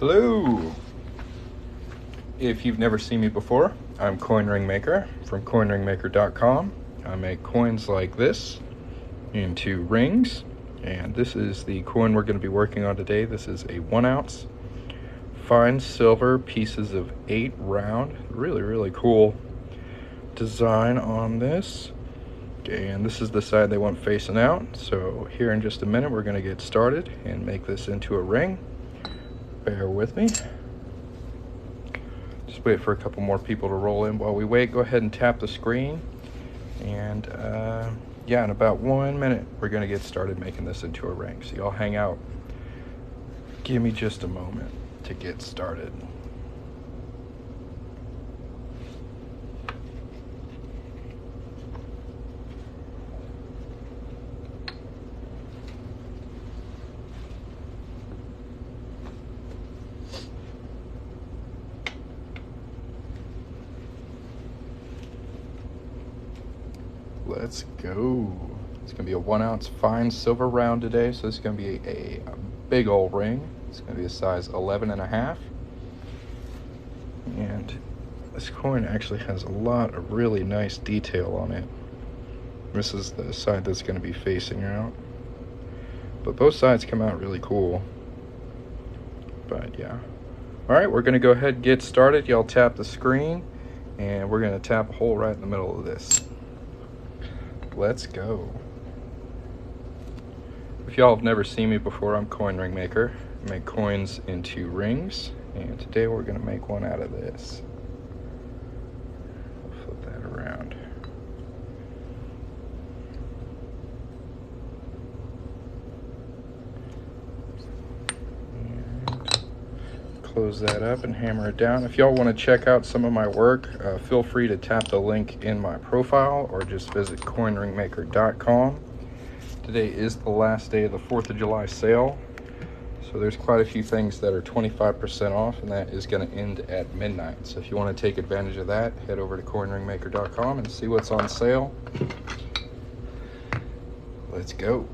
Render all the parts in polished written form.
Hello! If you've never seen me before, I'm Coin Ring Maker from coinringmaker.com. I make coins like this into rings, and this is the coin we're going to be working on today. This is a 1 ounce fine silver pieces of 8 round. Really cool design on this. And this is the side they want facing out. So here in just a minute we're going to get started and make this into a ring. Bear with me. Just wait for a couple more people to roll in. While we wait, go ahead and tap the screen. And yeah, in about 1 minute, we're going to get started making this into a ring. So y'all hang out. Give me just a moment to get started. Let's go. It's gonna be a 1 ounce fine silver round today, so this is gonna be a big old ring. It's gonna be a size 11.5. And this coin actually has a lot of really nice detail on it. This is the side that's gonna be facing out. But both sides come out really cool. But yeah. Alright, we're gonna go ahead and get started. Y'all tap the screen, and we're gonna tap a hole right in the middle of this. Let's go. If y'all have never seen me before, I'm Coin Ring Maker. I make coins into rings, and today we're gonna make one out of this. I'll flip that around. And close that up and hammer it down. If y'all want to check out some of my work, feel free to tap the link in my profile or just visit coinringmaker.com. Today is the last day of the 4th of July sale, so there's quite a few things that are 25% off, and that is going to end at midnight. So if you want to take advantage of that, head over to coinringmaker.com and see what's on sale. Let's go.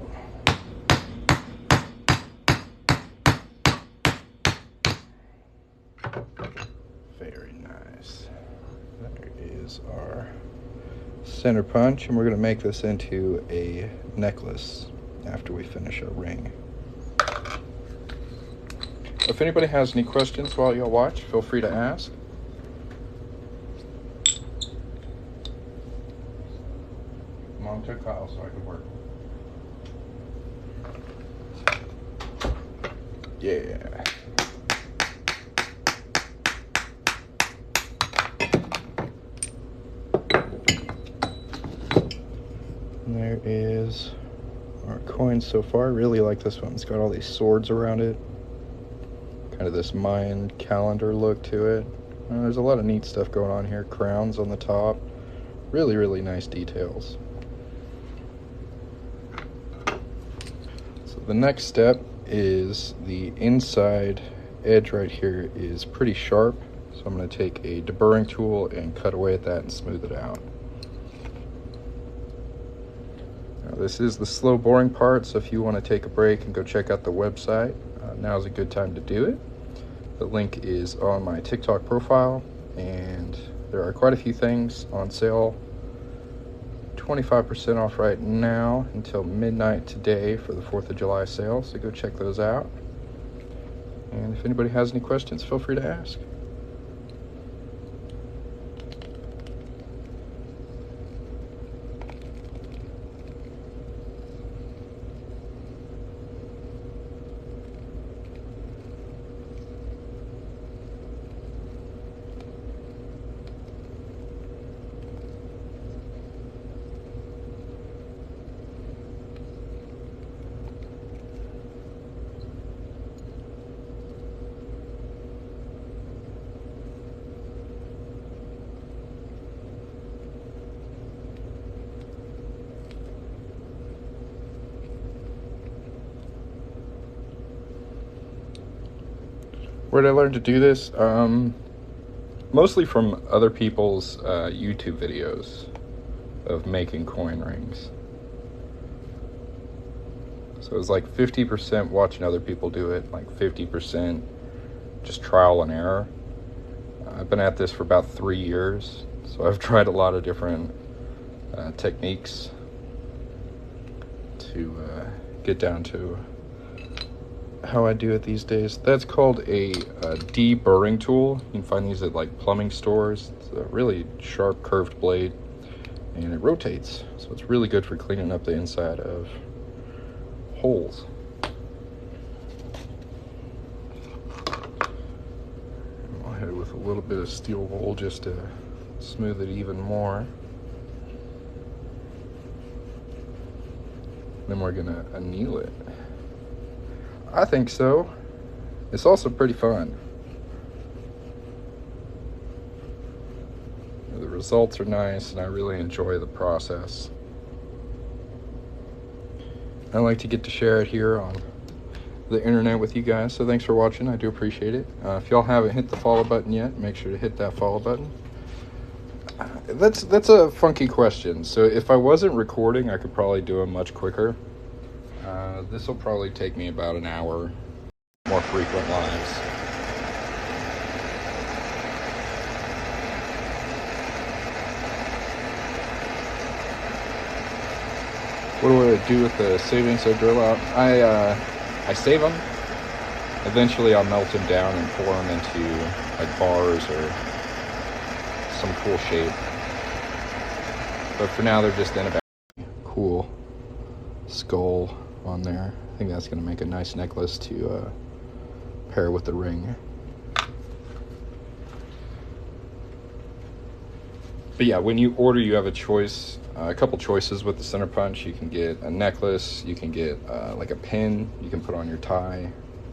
Very nice. There is our center punch, and we're going to make this into a necklace after we finish our ring. If anybody has any questions while y'all watch, feel free to ask. Mom took Kyle so I could work. Yeah. And there is our coin so far. I really like this one. It's got all these swords around it. Kind of this Mayan calendar look to it. There's a lot of neat stuff going on here. Crowns on the top. Really nice details. So the next step is the inside edge right here is pretty sharp. So I'm going to take a deburring tool and cut away at that and smooth it out. This is the slow boring part, so if you want to take a break and go check out the website, now's a good time to do it. The link is on my TikTok profile, and there are quite a few things on sale. 25% off right now until midnight today for the 4th of July sale, so go check those out. And if anybody has any questions, feel free to ask. Where did I learn to do this? Mostly from other people's YouTube videos of making coin rings. So it was like 50% watching other people do it, like 50% just trial and error. I've been at this for about 3 years, so I've tried a lot of different techniques to get down to how I do it these days. That's called a deburring tool. You can find these at like plumbing stores. It's a really sharp curved blade, and it rotates, so it's really good for cleaning up the inside of holes. I'll hit it with a little bit of steel wool just to smooth it even more. Then we're gonna anneal it. I think so. It's also pretty fun. The results are nice, and I really enjoy the process. I like to get to share it here on the internet with you guys, so thanks for watching. I do appreciate it. If y'all haven't hit the follow button yet, make sure to hit that follow button. That's a funky question. So if I wasn't recording, I could probably do them much quicker. This will probably take me about an hour, more frequent lives. What do I do with the savings I drill out? I save them. Eventually I'll melt them down and pour them into like bars or some cool shape. But for now they're just in a bag. Cool skull on there. I think that's going to make a nice necklace to pair with the ring. But yeah, when you order, you have a choice, a couple choices with the center punch. You can get a necklace, you can get like a pin you can put on your tie,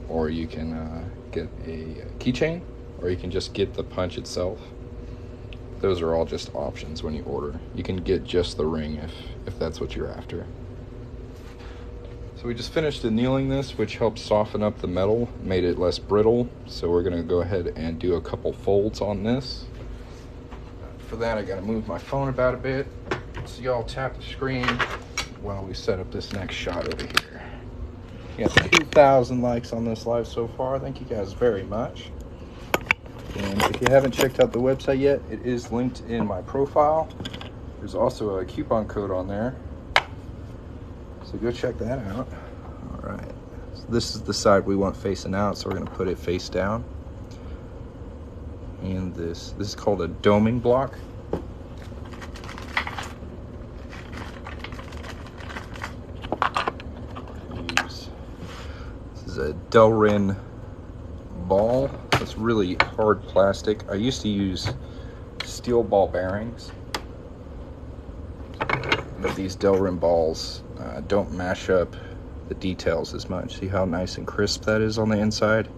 or you can get a keychain, or you can just get the punch itself. Those are all just options when you order. You can get just the ring if that's what you're after. So we just finished annealing this, which helps soften up the metal, made it less brittle. So we're gonna go ahead and do a couple folds on this. For that, I gotta move my phone about a bit. So y'all tap the screen while we set up this next shot over here. We got 2,000 likes on this live so far. Thank you guys very much. And if you haven't checked out the website yet, it is linked in my profile. There's also a coupon code on there, so go check that out. All right, so this is the side we want facing out, so we're going to put it face down. And this is called a doming block. This is a Delrin ball. It's really hard plastic. I used to use steel ball bearings, but these Delrin balls don't mash up the details as much. See how nice and crisp that is on the inside?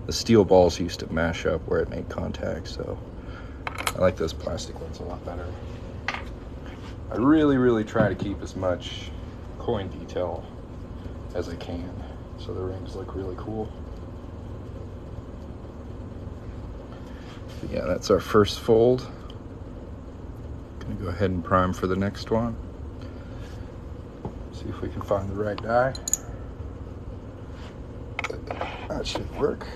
The steel balls used to mash up where it made contact, so I like those plastic ones a lot better. I really try to keep as much coin detail as I can, so the rings look really cool. Yeah, that's our first fold. Gonna go ahead and prime for the next one. See if we can find the right die. That should work.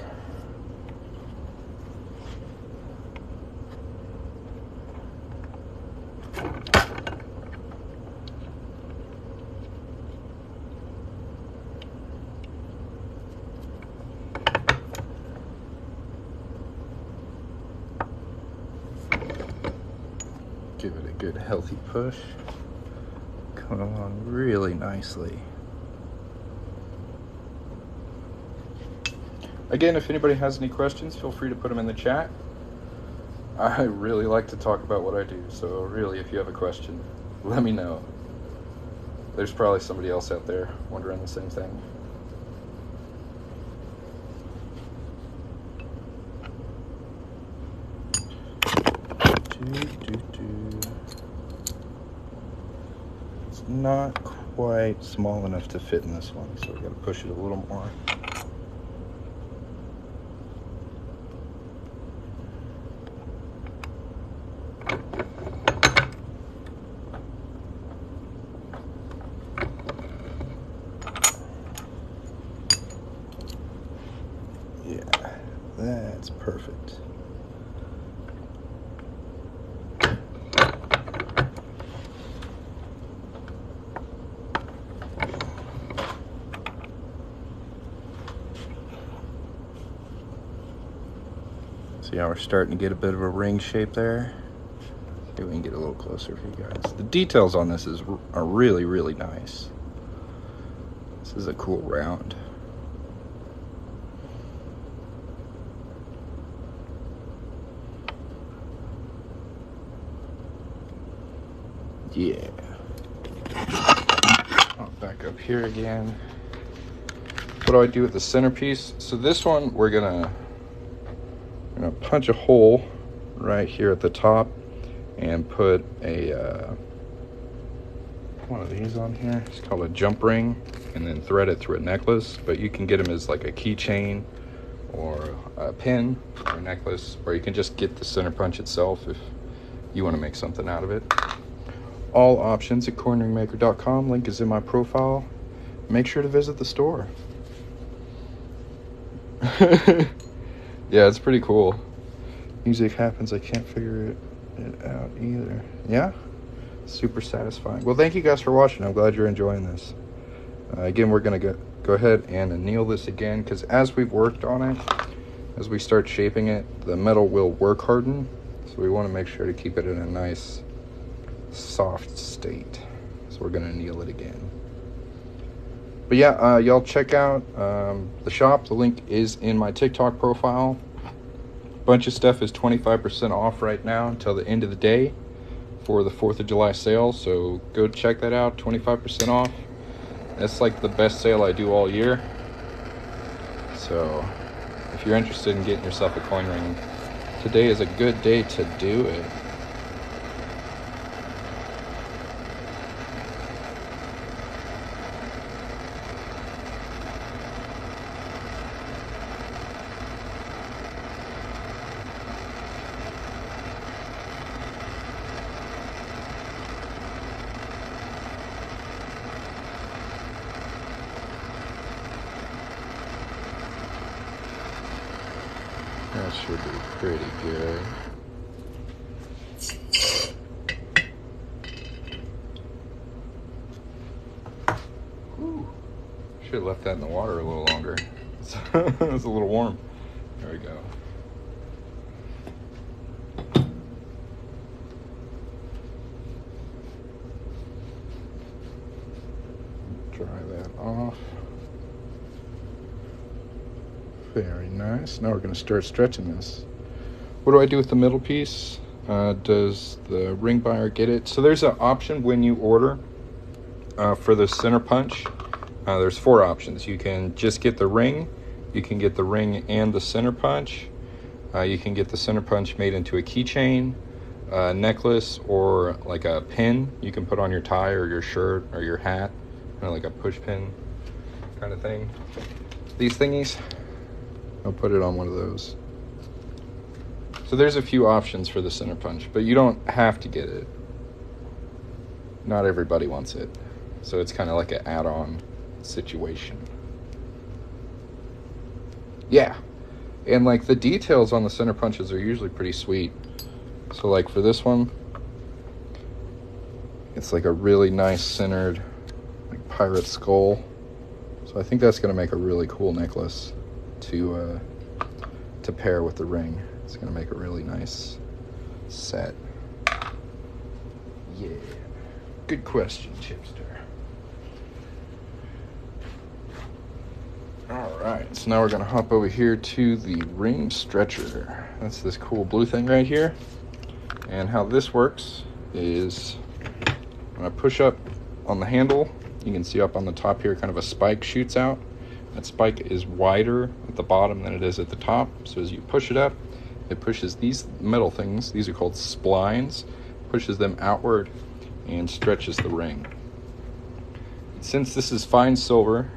Give it a good healthy push. Coming along really nicely. Again, if anybody has any questions, feel free to put them in the chat. I really like to talk about what I do, so really, if you have a question, let me know. There's probably somebody else out there wondering the same thing. It's not quite small enough to fit in this one, so we got to push it a little more. It's perfect. See how we're starting to get a bit of a ring shape there? See if we can get a little closer for you guys. The details on this are really, really nice. This is a cool round. Yeah. I'll back up here again. What do I do with the centerpiece? So this one, we're gonna punch a hole right here at the top and put a one of these on here. It's called a jump ring, and then thread it through a necklace. But you can get them as like a keychain or a pin or a necklace, or you can just get the center punch itself if you want to make something out of it. All options at coinringmaker.com. Link is in my profile. Make sure to visit the store. Yeah, it's pretty cool. Music happens, I can't figure it out either. Yeah, super satisfying. Well, thank you guys for watching. I'm glad you're enjoying this. Again, we're gonna go ahead and anneal this again, because as we've worked on it, as we start shaping it, the metal will work harden. So we want to make sure to keep it in a nice soft state. So we're gonna anneal it again. But yeah, y'all check out the shop. The link is in my TikTok profile. Bunch of stuff is 25% off right now until the end of the day for the 4th of July sale. So go check that out, 25% off. That's like the best sale I do all year. So if you're interested in getting yourself a coin ring, today is a good day to do it. That should be pretty good. Whew. Should have left that in the water a little longer. It's a little warm. There we go. Dry that off. Very nice. Now we're going to start stretching this. What do I do with the middle piece? Does the ring buyer get it? So there's an option when you order for the center punch. There's 4 options. You can just get the ring. You can get the ring and the center punch. You can get the center punch made into a keychain, a necklace, or like a pin you can put on your tie or your shirt or your hat, kind of like a push pin kind of thing. These thingies, I'll put it on one of those. So there's a few options for the center punch, but you don't have to get it. Not everybody wants it. So it's kind of like an add-on situation. Yeah. And like the details on the center punches are usually pretty sweet. So like for this one, it's like a really nice centered like pirate skull. So I think that's going to make a really cool necklace to pair with the ring. It's going to make a really nice set. Yeah. Good question, Chipster. All right, so now we're going to hop over here to the ring stretcher. That's this cool blue thing right here. And how this works is when I push up on the handle, you can see up on the top here, kind of a spike shoots out. That spike is wider at the bottom than it is at the top. So as you push it up, it pushes these metal things, these are called splines, pushes them outward and stretches the ring. Since this is fine silver,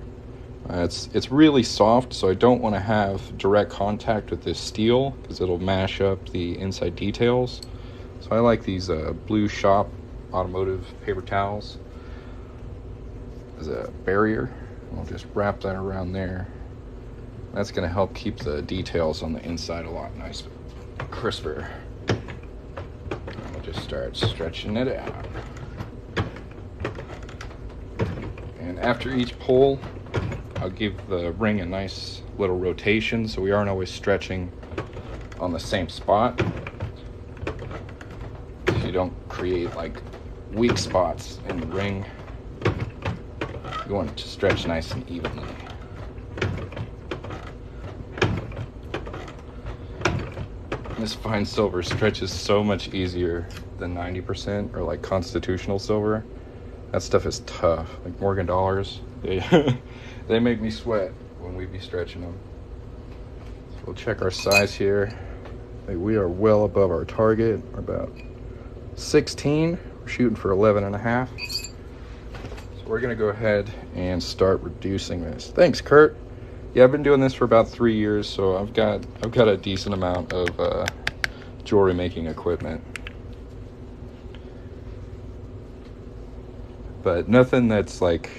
it's really soft, so I don't want to have direct contact with this steel because it'll mash up the inside details. So I like these blue shop automotive paper towels as a barrier. I'll just wrap that around there That's going to help keep the details on the inside a lot nicer, crisper. I'll just start stretching it out. And after each pull, I'll give the ring a nice little rotation so we aren't always stretching on the same spot. So you don't create like weak spots in the ring. You want it to stretch nice and evenly. This fine silver stretches so much easier than 90% or like constitutional silver. That stuff is tough. Like Morgan Dollars, they make me sweat when we be stretching them. So we'll check our size here. Like we are well above our target. We're about 16. We're shooting for 11 and a half. So we're gonna go ahead and start reducing this. Thanks, Kurt. Yeah, I've been doing this for about 3 years, so I've got a decent amount of jewelry making equipment. But nothing that's like,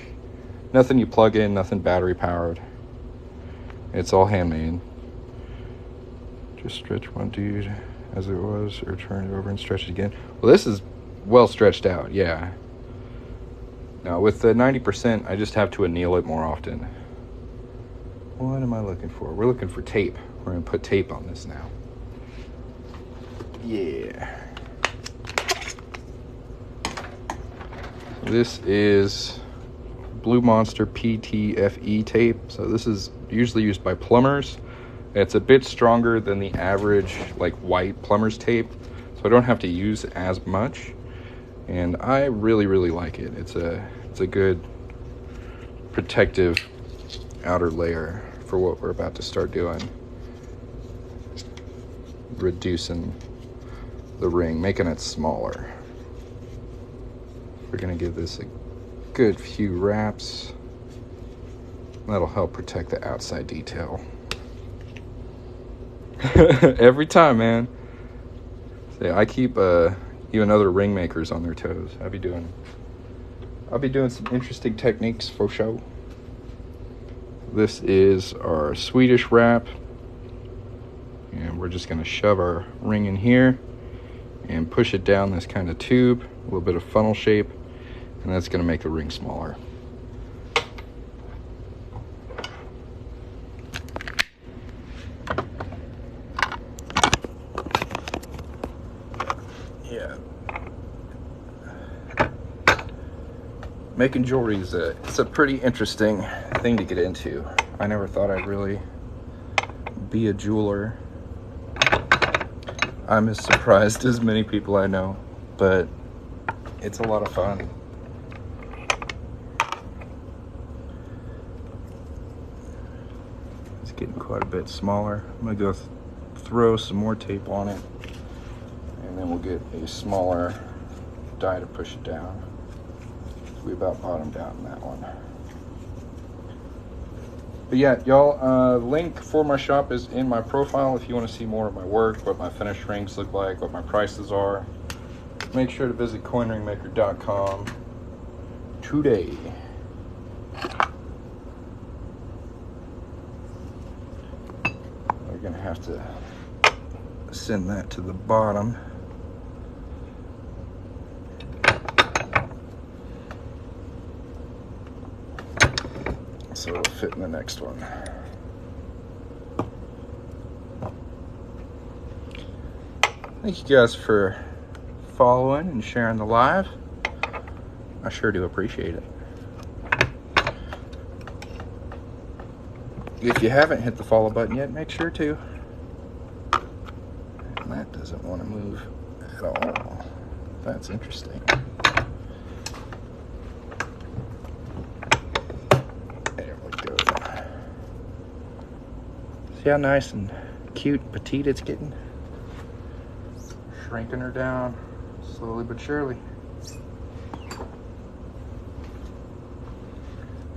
nothing you plug in, nothing battery powered. It's all handmade. Just stretch one dude as it was, or turn it over and stretch it again. Well, this is well stretched out, yeah. Now with the 90%, I just have to anneal it more often. What am I looking for? We're looking for tape. We're gonna put tape on this now. Yeah. This is Blue Monster PTFE tape. So this is usually used by plumbers. It's a bit stronger than the average like white plumber's tape, so I don't have to use as much. And I really, really like it. It's a good protective outer layer for what we're about to start doing. Reducing the ring, making it smaller. We're gonna give this a good few wraps. That'll help protect the outside detail. Every time, man. See, I keep even other ring makers on their toes. I'll be doing some interesting techniques for show. This is our Swedish wrap, and we're just gonna shove our ring in here and push it down this kind of tube, a little bit of funnel shape, and that's gonna make the ring smaller. Yeah. Making jewelry is it's a pretty interesting thing to get into. I never thought I'd really be a jeweler. I'm as surprised as many people I know, but it's a lot of fun. It's getting quite a bit smaller. I'm gonna go throw some more tape on it, and then we'll get a smaller die to push it down. We about bottomed out in that one. But yeah, y'all, link for my shop is in my profile if you want to see more of my work, what my finished rings look like, what my prices are. Make sure to visit coinringmaker.com today. We're gonna have to send that to the bottom. So it'll fit in the next one. Thank you guys for following and sharing the live. I sure do appreciate it. If you haven't hit the follow button yet, make sure to. And that doesn't want to move at all. That's interesting. See how nice and cute and petite it's getting? Shrinking her down slowly but surely.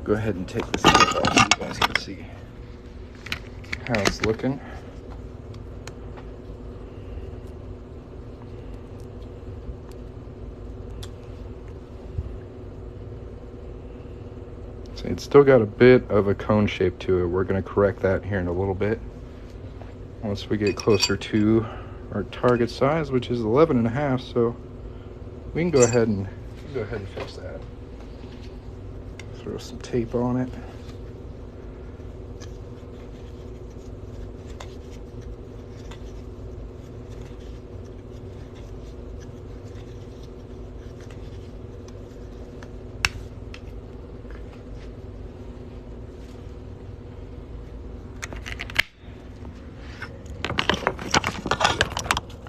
Go ahead and take this tape off so you guys can see how it's looking. So it's still got a bit of a cone shape to it. We're going to correct that here in a little bit. Once we get closer to our target size, which is 11.5, so we can go ahead and fix that. Throw some tape on it.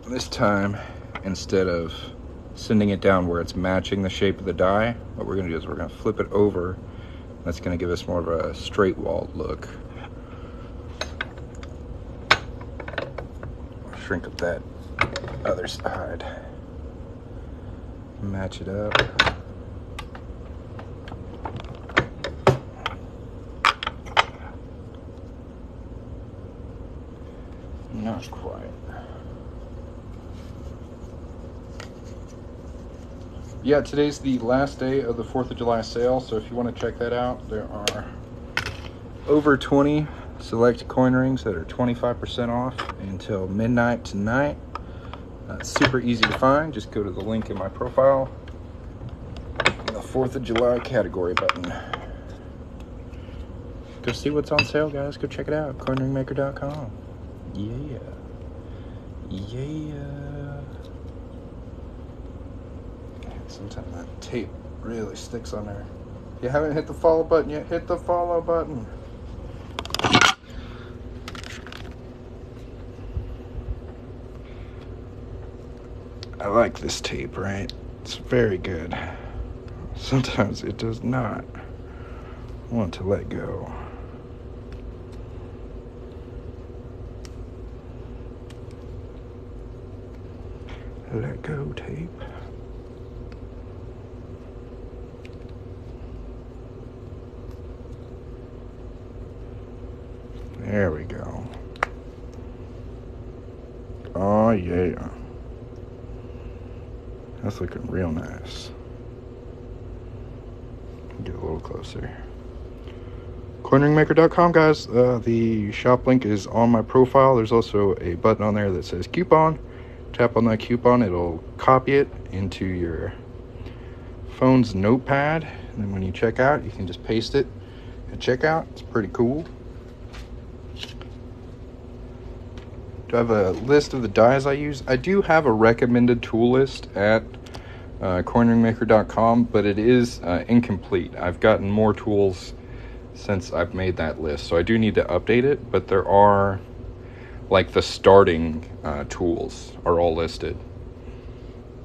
This time, instead of sending it down where it's matching the shape of the die, what we're going to do is we're going to flip it over. That's going to give us more of a straight walled look. Shrink up that other side. Match it up. Not quite. Yeah, today's the last day of the 4th of July sale, so if you want to check that out, there are over 20 select coin rings that are 25% off until midnight tonight. Super easy to find. Just go to the link in my profile, the 4th of July category button. Go see what's on sale, guys. Go check it out. coinringmaker.com. Yeah. Sometimes that tape really sticks on there. If you haven't hit the follow button yet, hit the follow button. I like this tape, right? It's very good. Sometimes it does not want to let go. Let go tape. There we go. Oh yeah. That's looking real nice. Get a little closer. coinringmaker.com, guys. The shop link is on my profile. There's also a button on there that says coupon. Tap on that coupon, it'll copy it into your phone's notepad, and then when you check out, you can just paste it at checkout. It's pretty cool. Do I have a list of the dies I use? I do have a recommended tool list at coinringmaker.com, but it is incomplete. I've gotten more tools since I've made that list, so I do need to update it, but there are, like, the starting tools are all listed.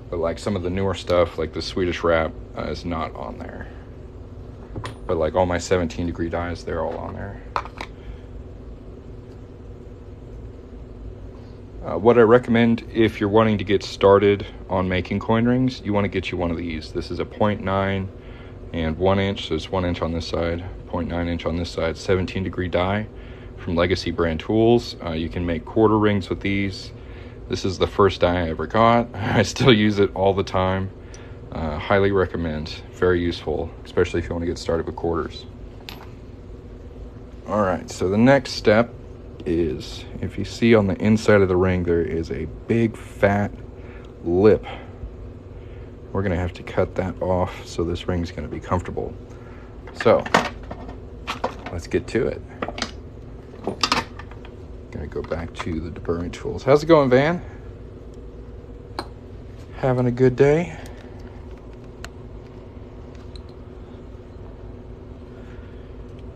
But like some of the newer stuff, like the Swedish wrap, is not on there. But like all my 17-degree dies, they're all on there. What I recommend if you're wanting to get started on making coin rings, you want to get you one of these. This is a 0.9 and 1 inch, so it's 1 inch on this side, 0.9 inch on this side, 17-degree die from Legacy brand tools. You can make quarter rings with these. This is the first die I ever got. I still use it all the time. Highly recommend. Very useful, especially if you want to get started with quarters. All right, so the next step is, if you see on the inside of the ring, there is a big fat lip. We're gonna have to cut that off so this ring's gonna be comfortable. So let's get to it. Gonna go back to the deburring tools. How's it going, Van? Having a good day?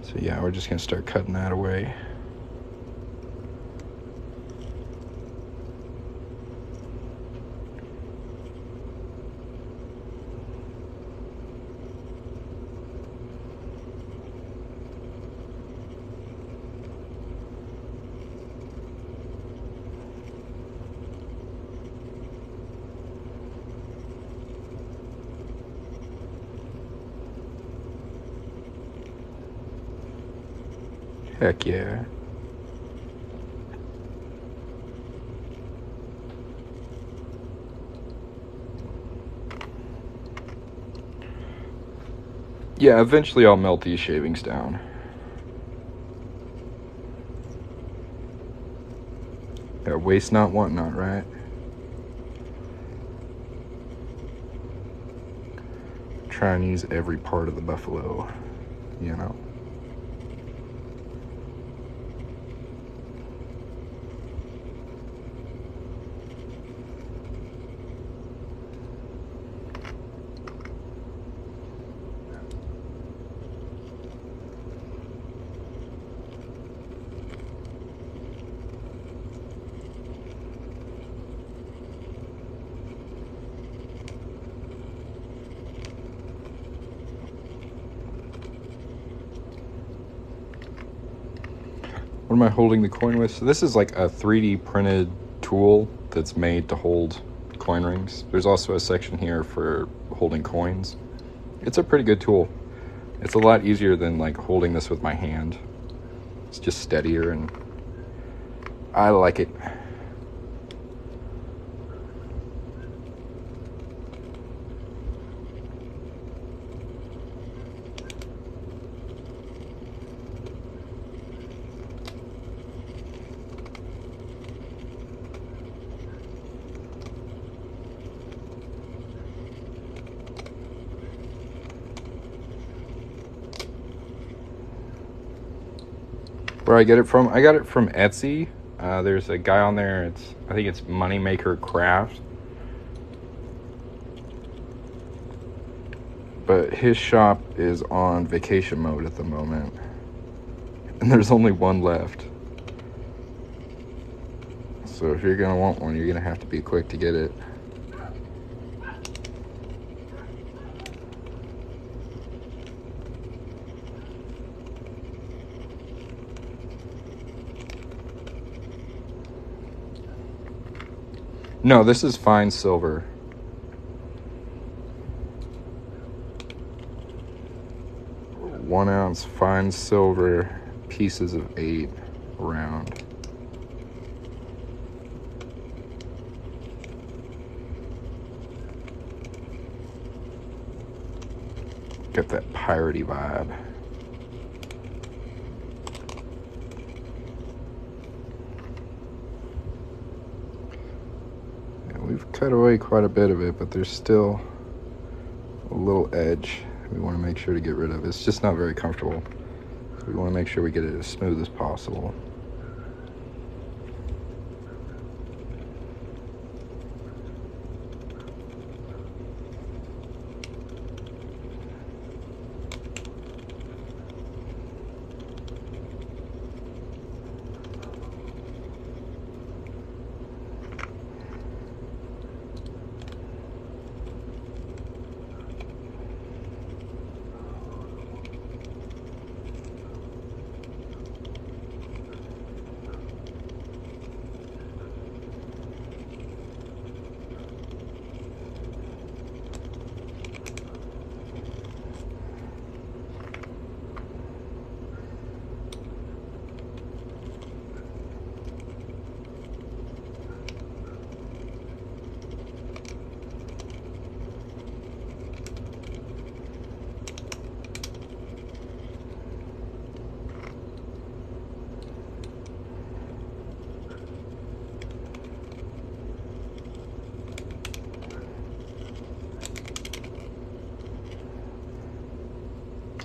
So yeah, we're just gonna start cutting that away. Heck yeah. Yeah, eventually I'll melt these shavings down. Yeah, waste not, want not, right? Try and use every part of the buffalo, you know. What am I holding the coin with? So this is like a 3D printed tool that's made to hold coin rings. There's also a section here for holding coins. It's a pretty good tool. It's a lot easier than like holding this with my hand. It's just steadier and I like it. Where I get it from? I got it from Etsy. There's a guy on there. I think it's Moneymaker Craft. But his shop is on vacation mode at the moment. And there's only one left. So if you're going to want one, you're going to have to be quick to get it. No, this is fine silver. One ounce fine silver, pieces of 8 round. Get that piratey vibe. We've cut away quite a bit of it, but there's still a little edge we want to make sure to get rid of. It's just not very comfortable. So we want to make sure we get it as smooth as possible.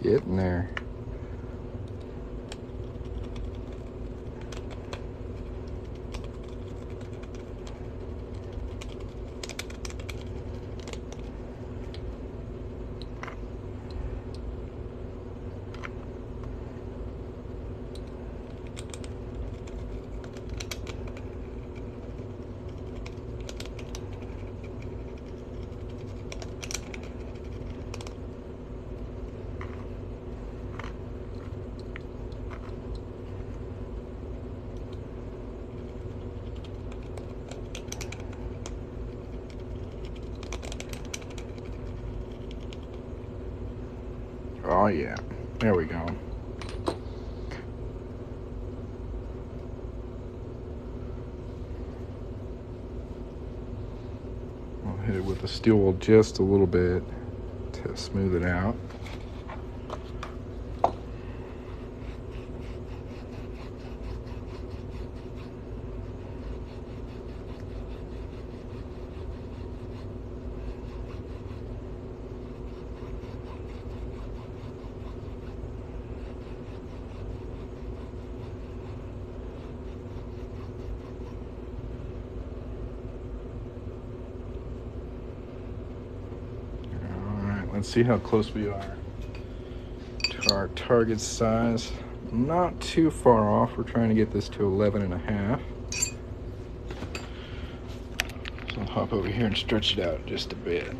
Getting there. Oh yeah, there we go. I'll hit it with the steel wool just a little bit to smooth it out. Let's see how close we are to our target size. Not too far off. We're trying to get this to 11.5. So I'll hop over here and stretch it out just a bit.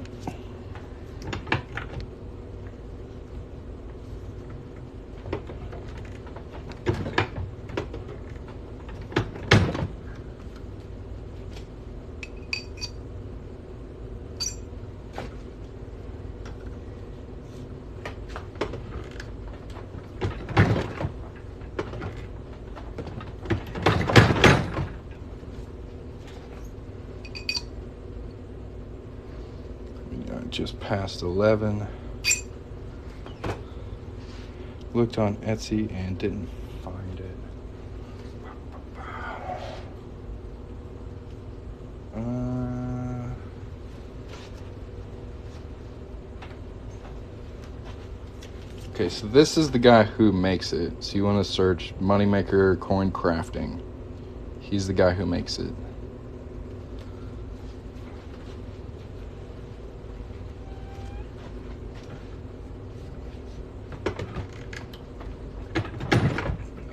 Just past 11. Looked on Etsy and didn't find it. Okay, so this is the guy who makes it. So you want to search Moneymaker Coin Crafting. He's the guy who makes it.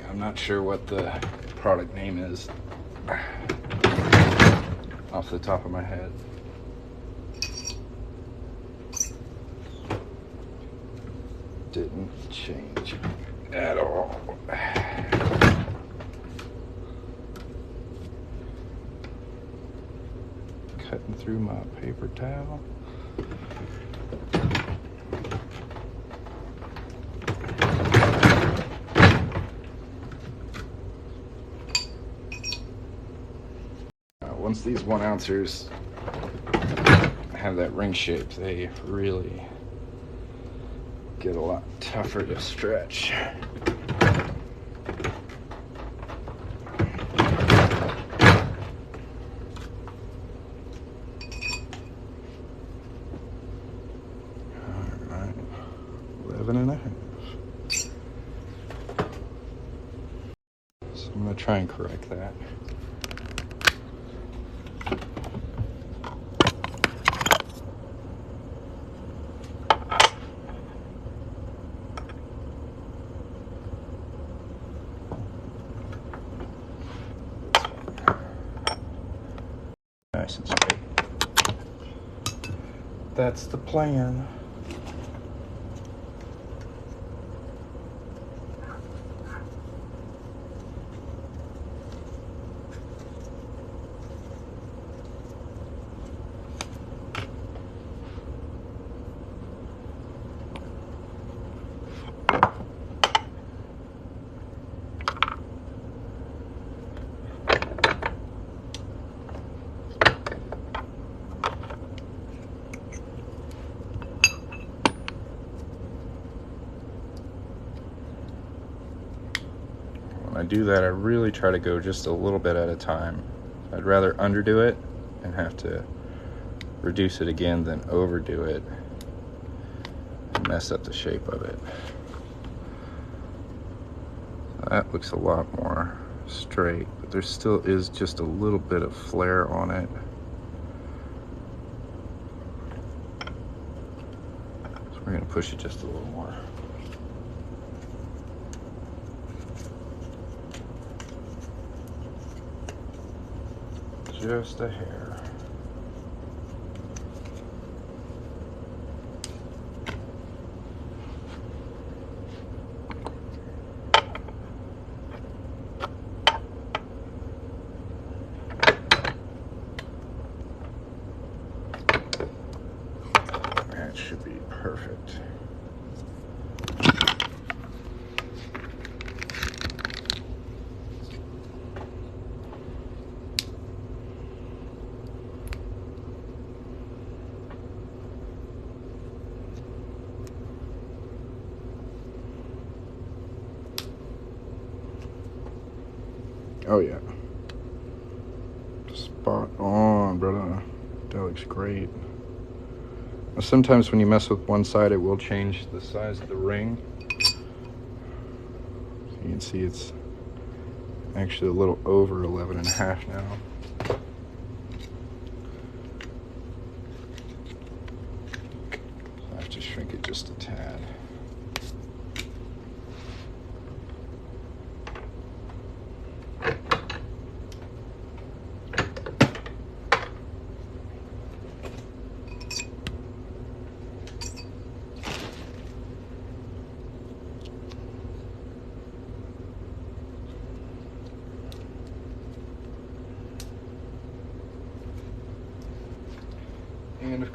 I'm not sure what the product name is off the top of my head. Didn't change at all. Cutting through my paper towel. Once these 1 ouncers have that ring shape, they really get a lot tougher to stretch. Alright, 11.5. So I'm gonna try and correct that. Nice and straight. That's the plan. When I do that, I really try to go just a little bit at a time. I'd rather underdo it and have to reduce it again than overdo it and mess up the shape of it. That looks a lot more straight, but there still is just a little bit of flare on it. So we're gonna push it just a little more. Just a hair. That should be perfect. Oh yeah, spot on, brother. That looks great. Now, sometimes when you mess with one side, it will change the size of the ring. So you can see it's actually a little over 11.5 now. I have to shrink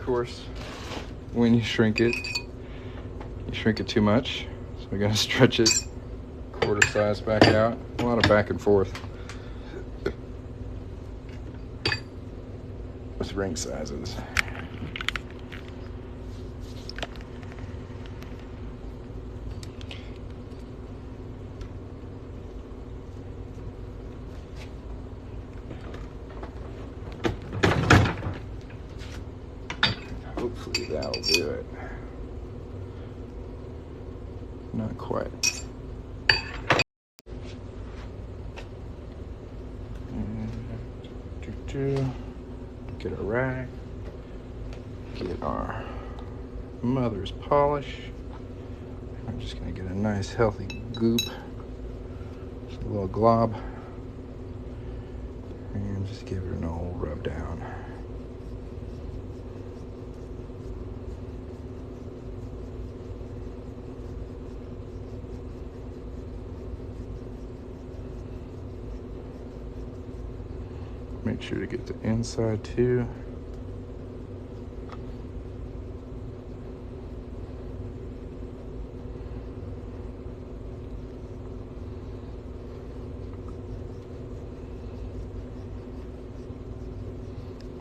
course, when you shrink it too much. So we're gonna stretch it quarter size back out. A lot of back and forth with ring sizes. Hopefully that'll do it. Not quite. Get our rag. Get our mother's polish. I'm just gonna get a nice healthy goop. Just a little glob. And just give it an old rub down. Make sure to get the inside too.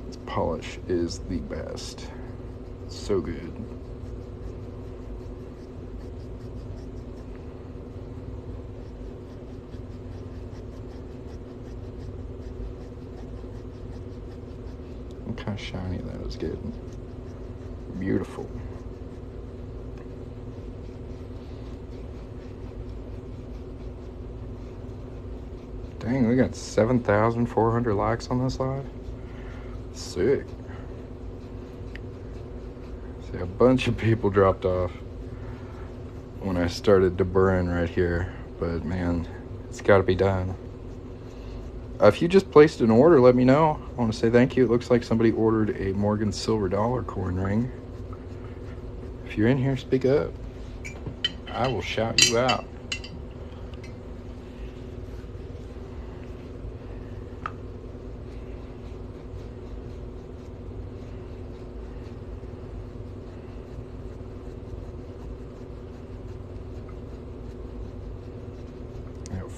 This polish is the best. It's so good. Look how shiny that is getting. Beautiful. Dang, we got 7,400 likes on this live. Sick. See, a bunch of people dropped off when I started deburring right here, but man, it's got to be done. If you just placed an order, let me know. I want to say thank you. It looks like somebody ordered a Morgan silver dollar coin ring. If you're in here, speak up. I will shout you out.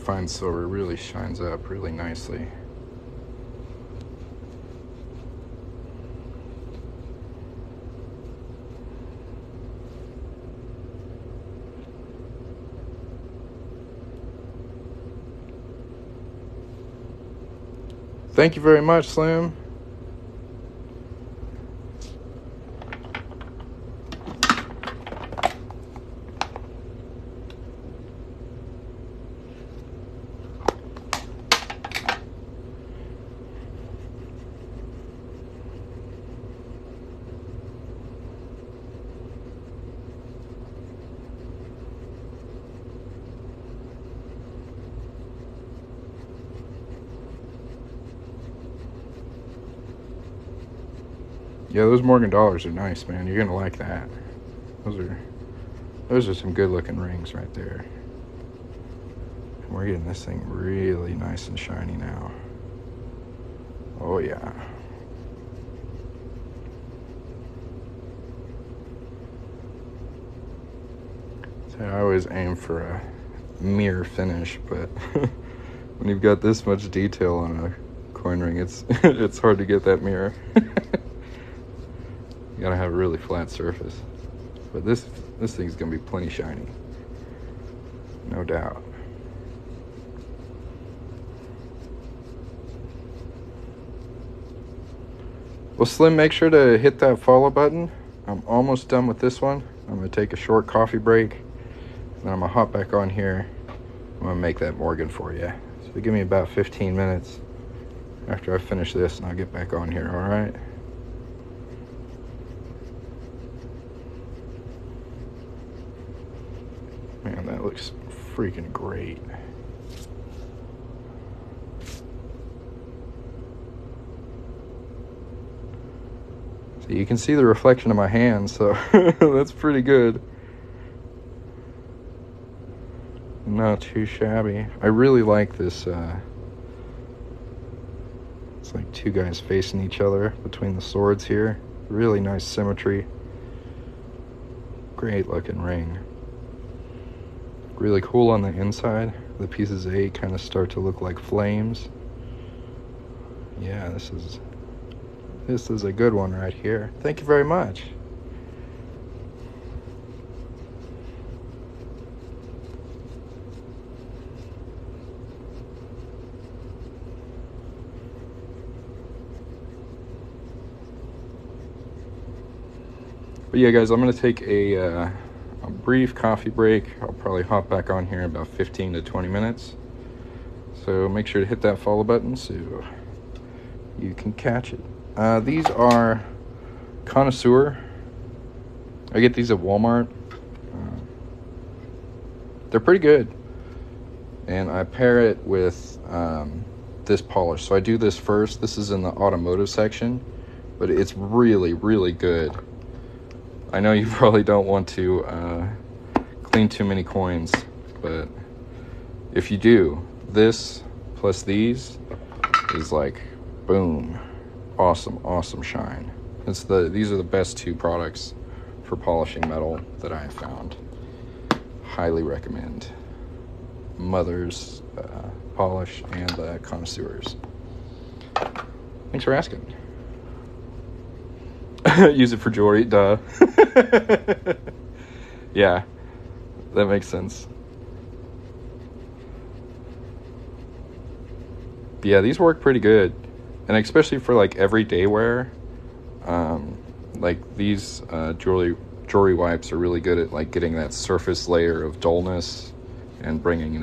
Fine silver really shines up really nicely. Thank you very much, Slim. Yeah, those Morgan dollars are nice, man. You're gonna like that. Those are some good looking rings right there. And we're getting this thing really nice and shiny now. Oh yeah. So I always aim for a mirror finish, but when you've got this much detail on a coin ring, it's it's hard to get that mirror. You gotta have a really flat surface. But this thing's gonna be plenty shiny. No doubt. Well, Slim, make sure to hit that follow button. I'm almost done with this one. I'm gonna take a short coffee break. Then I'm gonna hop back on here. I'm gonna make that Morgan for you. So give me about 15 minutes after I finish this and I'll get back on here, all right? Man, that looks freaking great. So you can see the reflection of my hand, so that's pretty good. Not too shabby. I really like this. It's like two guys facing each other between the swords here. Really nice symmetry. Great looking ring. Really cool on the inside. The pieces of 8 kind of start to look like flames. Yeah, this is a good one right here. Thank you very much. But yeah, guys, I'm going to take a brief coffee break. I'll probably hop back on here in about 15 to 20 minutes. So make sure to hit that follow button so you can catch it. These are Connoisseur. I get these at Walmart. They're pretty good. And I pair it with this polish. So I do this first. This is in the automotive section, but it's really, really good. I know you probably don't want to clean too many coins, but if you do, this plus these is like, boom, awesome shine. These are the best 2 products for polishing metal that I have found. Highly recommend Mother's polish and the Connoisseurs. Thanks for asking. Use it for jewelry, duh. Yeah, that makes sense. But yeah, these work pretty good, and especially for like everyday wear. Like these jewelry wipes are really good at like getting that surface layer of dullness and bringing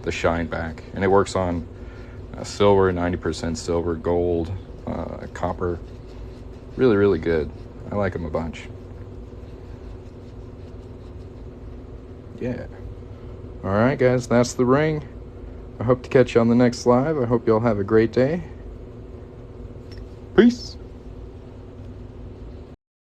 the shine back. And it works on silver, 90% silver, gold, copper. Really, really good. I like them a bunch. Yeah. Alright, guys, that's the ring. I hope to catch you on the next live. I hope you all have a great day. Peace.